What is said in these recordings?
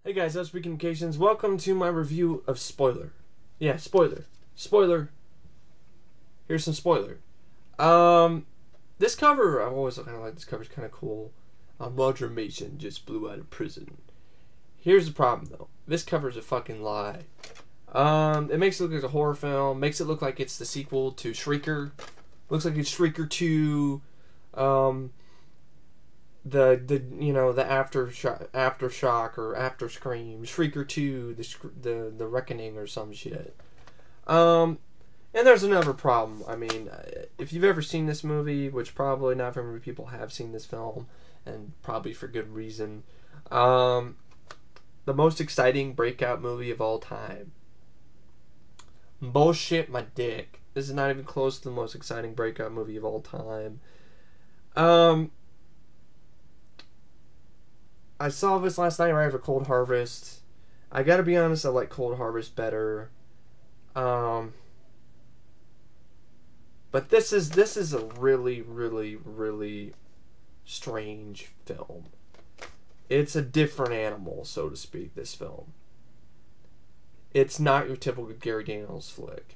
Hey guys, that's Weekend Occasions. Welcome to my review of Spoiler. Yeah, spoiler. Spoiler. Here's some spoiler. This cover, I've always kind of liked this cover. It's kind of cool. Roger Mason just blew out of prison. Here's the problem though. This cover's a fucking lie. It makes it look like a horror film. Makes it look like it's the sequel to Shrieker. Looks like it's Shrieker 2. The aftershock or after Scream, Shrieker 2, the Reckoning or some shit. And there's another problem. I mean, if you've ever seen this movie, which probably not very many people have seen this film, and probably for good reason, the most exciting breakout movie of all time. Bullshit my dick. This is not even close to the most exciting breakout movie of all time. I saw this last night right after Cold Harvest. I gotta be honest, I like Cold Harvest better. But this is a really, really, really strange film. It's a different animal, so to speak, this film. It's not your typical Gary Daniels flick.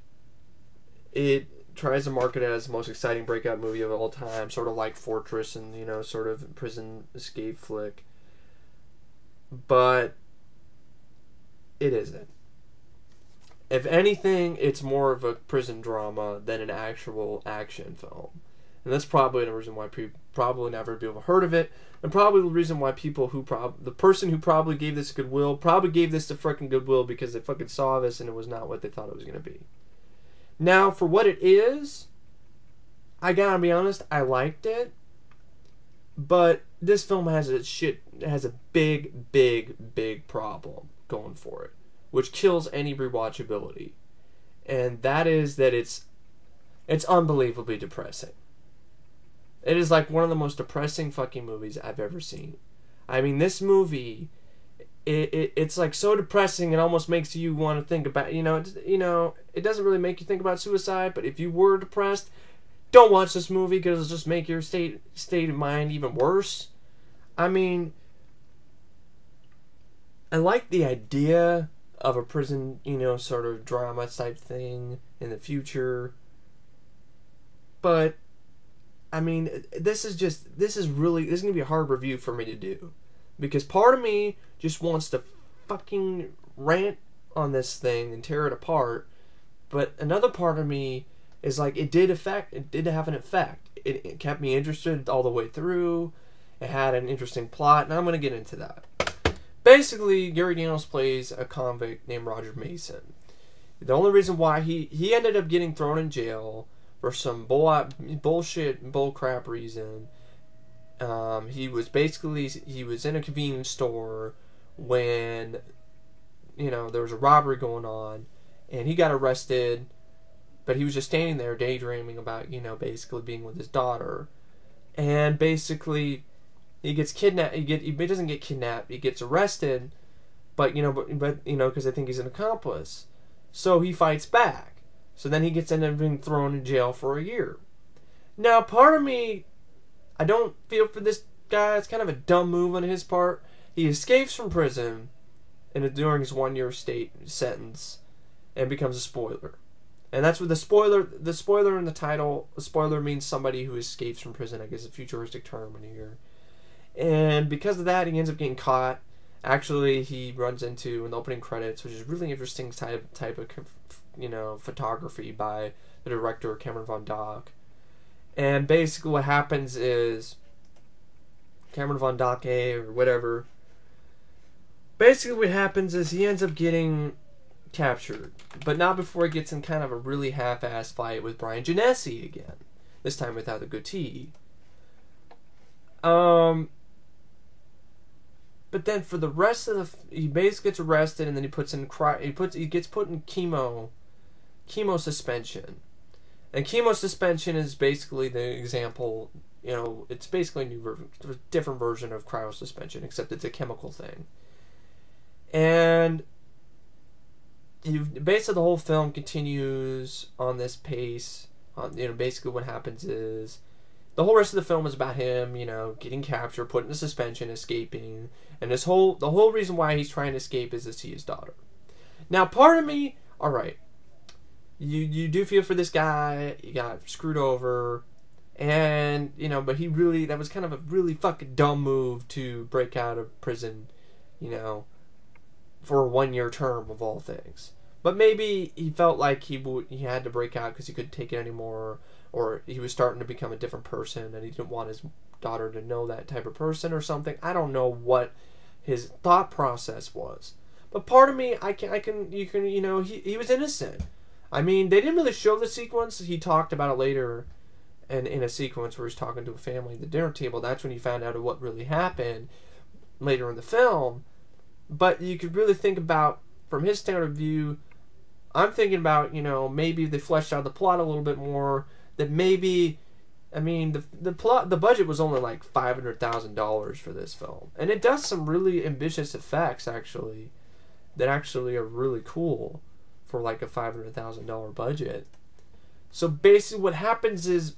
It tries to market it as the most exciting breakout movie of all time, sort of like Fortress and, sort of prison escape flick. But it isn't. If anything, it's more of a prison drama than an actual action film. And that's probably the reason why people probably never be able to heard of it. And probably the reason why the person who probably gave this goodwill probably gave this to freaking goodwill because they fucking saw this and it was not what they thought it was going to be. Now, for what it is, I gotta be honest, I liked it. But this film has a big problem going for it, which kills any rewatchability. And that is that it's unbelievably depressing. It is like one of the most depressing fucking movies I've ever seen. I mean, this movie, it's like so depressing it almost makes you want to think about, it doesn't really make you think about suicide, but if you were depressed, don't watch this movie because it'll just make your state of mind even worse. I mean, I like the idea of a prison, sort of drama type thing in the future. But, I mean, this is going to be a hard review for me to do. Because part of me just wants to fucking rant on this thing and tear it apart. But another part of me is like, it did have an effect. It kept me interested all the way through. It had an interesting plot, and I'm going to get into that. Basically, Gary Daniels plays a convict named Roger Mason. The only reason why he ended up getting thrown in jail for some bullcrap reason. He was in a convenience store when, there was a robbery going on, and he got arrested. But he was just standing there daydreaming about, basically being with his daughter. And basically, he gets kidnapped. He doesn't get kidnapped. He gets arrested. But because I think he's an accomplice. So he fights back. So then he gets ended up being thrown in jail for a year. Now, part of me, I don't feel for this guy. It's kind of a dumb move on his part. He escapes from prison during his 1-year state sentence and becomes a spoiler. And that's what the spoiler in the title, the spoiler means somebody who escapes from prison, I guess a futuristic term in here. And because of that, he ends up getting caught. Actually, he runs into, in the opening credits, which is really interesting type of, photography by the director, Cameron Von Daacke. And basically what happens is, Cameron Von Daacke, or whatever, basically what happens is he ends up getting captured, but not before he gets in kind of a really half-assed fight with Bryan Genesse again. This time without the goatee. But then for the rest of he basically gets arrested, and then he gets put in chemo suspension. And chemo suspension is basically the example. It's basically a different version of cryo suspension, except it's a chemical thing. And basically the whole film continues on this pace. Basically what happens is the whole rest of the film is about him, getting captured, put into suspension, escaping, and the whole reason why he's trying to escape is to see his daughter. Now, part of me, all right, you do feel for this guy. He got screwed over, and but that was kind of a really fucking dumb move to break out of prison, for a 1-year term of all things. But maybe he felt like he had to break out because he couldn't take it anymore, or he was starting to become a different person and he didn't want his daughter to know that type of person or something. I don't know what his thought process was, but part of me, he was innocent. I mean, they didn't really show the sequence. He talked about it later, and in a sequence where he's talking to a family at the dinner table. That's when he found out what really happened later in the film. But you could really think about, from his standard of view, I'm thinking about, maybe they fleshed out the plot a little bit more. That maybe, the budget was only like $500,000 for this film, and it does some really ambitious effects actually, that actually are really cool for like a $500,000 budget. So basically, what happens is,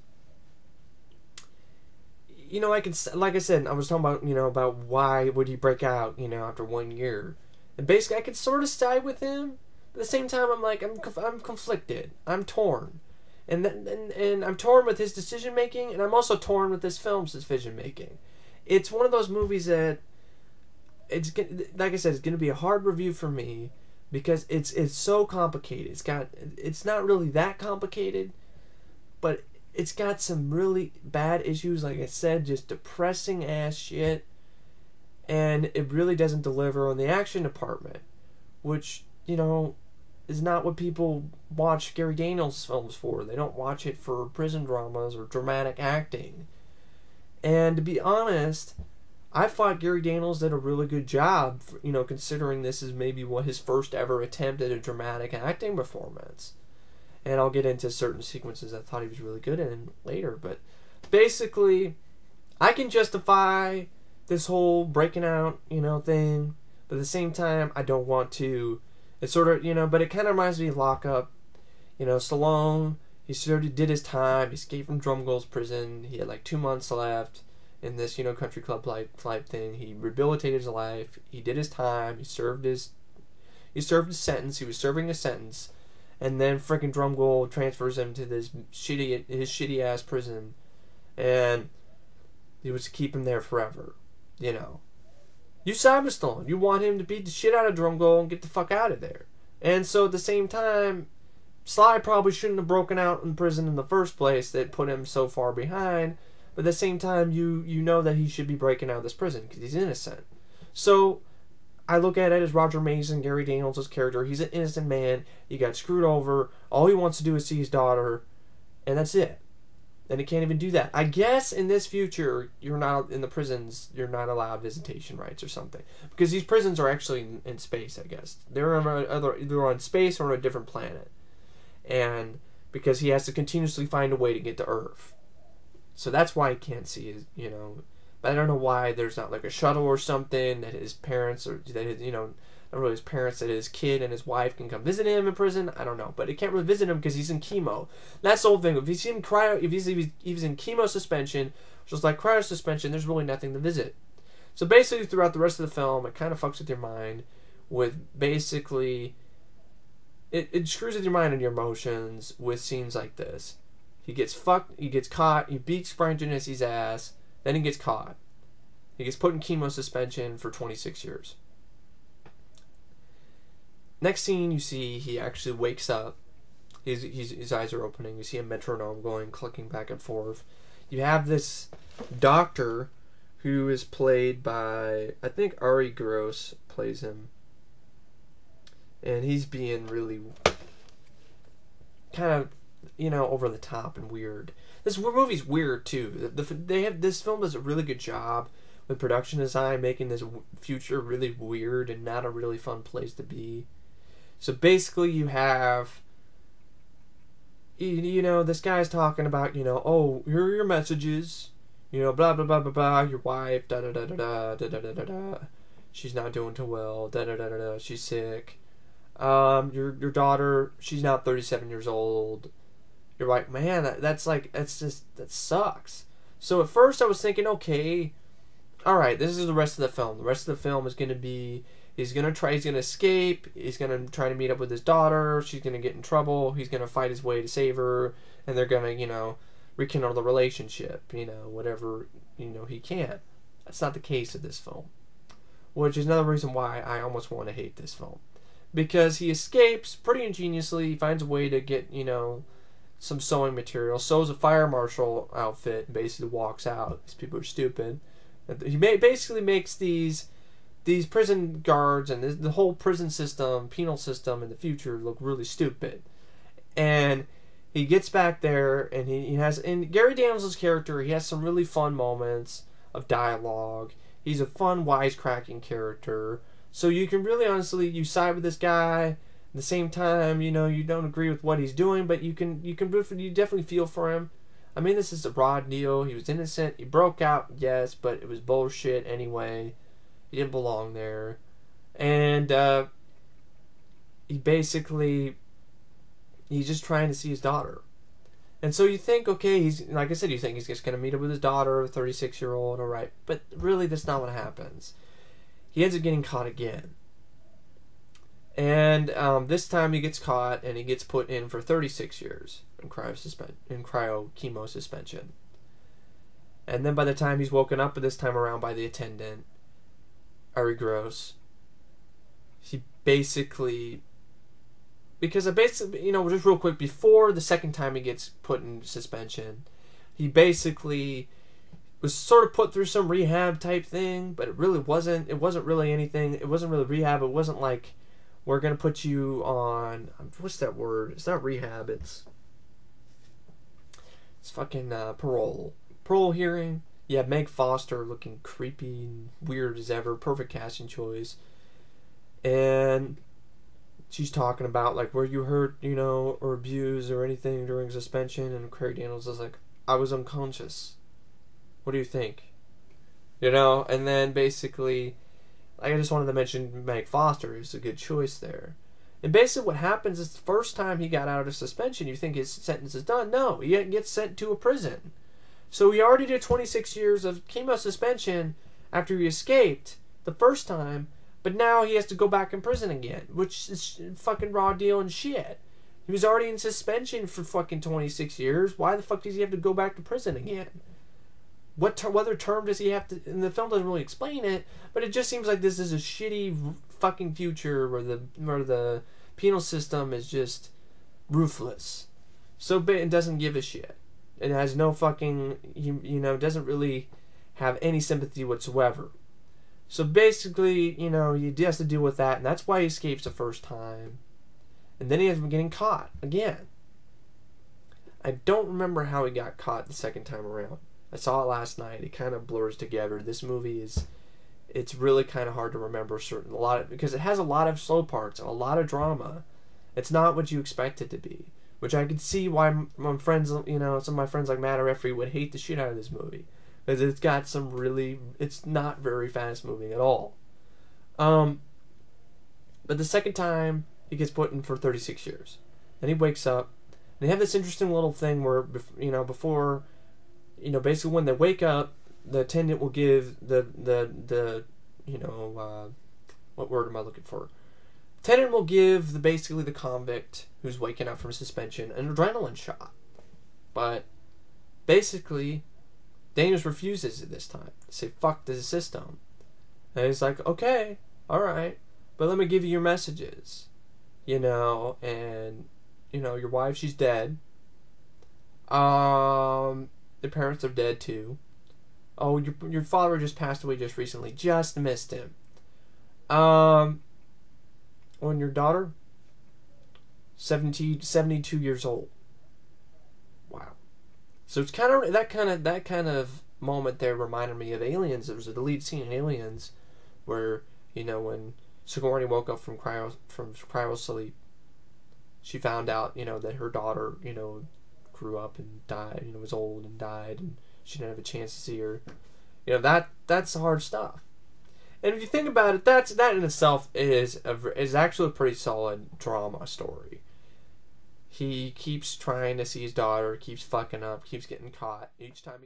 like I said, I was talking about, about why would he break out, after 1 year, and basically I could sort of side with him. At the same time, I'm conflicted. I'm torn. And I'm torn with his decision making, and I'm also torn with this film's decision making. It's one of those movies that like I said, it's gonna be a hard review for me because it's so complicated. It's not really that complicated, but it's got some really bad issues. Like I said, just depressing ass shit, and it really doesn't deliver on the action department, which is not what people watch Gary Daniels films for. They don't watch it for prison dramas or dramatic acting. And to be honest, I thought Gary Daniels did a really good job, considering this is maybe his first ever attempt at a dramatic acting performance. And I'll get into certain sequences I thought he was really good in later. But basically, I can justify this whole breaking out, thing. But at the same time, I don't want to. It's sort of, but it kind of reminds me of Lock Up. Stallone, he sort of did his time. He escaped from Drumgold's prison. He had like 2 months left in this, country club type thing. He rehabilitated his life. He did his time. He served his sentence. He was serving a sentence. And then freaking Drumgold transfers him to his shitty ass prison. And he was to keep him there forever. You side with Stallone. You want him to beat the shit out of Drumgold and get the fuck out of there. And so at the same time, Sly probably shouldn't have broken out in prison in the first place that put him so far behind. But at the same time, you know that he should be breaking out of this prison because he's innocent. So I look at it as Roger Mason, Gary Daniels' character. He's an innocent man. He got screwed over. All he wants to do is see his daughter. And that's it. And he can't even do that. I guess in this future, you're not in the prisons. You're not allowed visitation rights or something, because these prisons are actually in space. I guess they're either on space or on a different planet, and because he has to continuously find a way to get to Earth, so that's why he can't see his. But I don't know why there's not like a shuttle or something that his parents or that his, not really his parents, that his kid and his wife can come visit him in prison. I don't know, but it can't really visit him because he's in chemo. That's the whole thing. If he's in he's in chemo suspension, just like cryo suspension, there's really nothing to visit. So basically, throughout the rest of the film, it kind of fucks with your mind. With basically, it screws with your mind and your emotions with scenes like this. He gets fucked. He gets caught. He beats Bryan Genesse's ass. Then he gets caught. He gets put in chemo suspension for 26 years. Next scene, you see he actually wakes up. His eyes are opening. You see a metronome going, clicking back and forth. You have this doctor who is played by, I think Ari Gross plays him. And he's being really kind of, over the top and weird. This movie's weird, too. This film does a really good job with production design, making this future really weird and not a really fun place to be. So basically you have, this guy's talking about, oh, here are your messages, blah, blah, blah, blah, blah, your wife, da-da-da-da-da, da-da-da-da-da, she's not doing too well, da-da-da-da-da, she's sick, your daughter, she's now 37 years old. You're like, man, that sucks. So at first I was thinking, okay, alright, this is the rest of the film. The rest of the film is going to be, he's going to escape, he's going to try to meet up with his daughter, she's going to get in trouble, he's going to fight his way to save her, and they're going to, rekindle the relationship, whatever, he can. That's not the case of this film. Which is another reason why I almost want to hate this film. Because he escapes pretty ingeniously, he finds a way to get, some sewing material, sews a fire marshal outfit, and basically walks out. These people are stupid. He basically makes these prison guards and the whole prison system, penal system in the future look really stupid. And he gets back there, and he has, in Gary Daniels' character, he has some really fun moments of dialogue. He's a fun, wisecracking character. So you can really honestly, you side with this guy. At the same time, you don't agree with what he's doing, but you definitely feel for him. I mean, this is a raw deal. He was innocent. He broke out, yes, but it was bullshit anyway. He didn't belong there. And he's just trying to see his daughter. And so you think, okay, like I said, you think he's just going to meet up with his daughter, a 36-year-old, all right. But really, that's not what happens. He ends up getting caught again. And this time he gets caught, and he gets put in for 36 years in cryo-chemo suspension. And then by the time he's woken up this time around by the attendant, Ari Gross, he basically... Because just real quick, before the second time he gets put in suspension, he basically was sort of put through some rehab type thing, but it really wasn't. It wasn't really anything. It wasn't really rehab. It wasn't like, we're going to put you on, what's that word? It's not rehab, it's fucking parole. Parole hearing. You have Meg Foster looking creepy and weird as ever. Perfect casting choice. And she's talking about, like, were you hurt, or abused or anything during suspension? And Craig Daniels is like, I was unconscious. What do you think? And then basically, I just wanted to mention Meg Foster is a good choice there. And basically what happens is the first time he got out of suspension, you think his sentence is done. No, he gets sent to a prison. So he already did 26 years of chemo suspension after he escaped the first time, but now he has to go back in prison again, which is fucking raw deal and shit. He was already in suspension for fucking 26 years. Why the fuck does he have to go back to prison again? What other term does he have to... And the film doesn't really explain it, but it just seems like this is a shitty fucking future where the penal system is just ruthless. So it doesn't give a shit. It has no fucking... doesn't really have any sympathy whatsoever. So basically, he has to deal with that, and that's why he escapes the first time. And then he ends up getting caught again. I don't remember how he got caught the second time around. I saw it last night. It kind of blurs together. This movie it's really kind of hard to remember because it has a lot of slow parts and a lot of drama. It's not what you expect it to be, which I could see why my friends, some of my friends like Matt or Jeffery would hate the shit out of this movie. Because it's got it's not very fast moving at all. But the second time, he gets put in for 36 years. Then he wakes up, and they have this interesting little thing where, before, basically when they wake up, the attendant will give what word am I looking for? Attendant will give basically the convict who's waking up from suspension an adrenaline shot. But basically, Daniels refuses it this time. Say, fuck the system. And he's like, okay, alright, but let me give you your messages. Your wife, she's dead. The parents are dead too. Oh, your father just passed away just recently. Just missed him. And your daughter? 72 years old. Wow. So it's that kind of moment there reminded me of Aliens. There was a lead scene in Aliens where, when Sigourney woke up from cryo sleep, she found out, that her daughter, grew up and died, was old and died, and she didn't have a chance to see her. That's hard stuff. And if you think about it, that in itself is actually a pretty solid drama story. He keeps trying to see his daughter, keeps fucking up, keeps getting caught each time he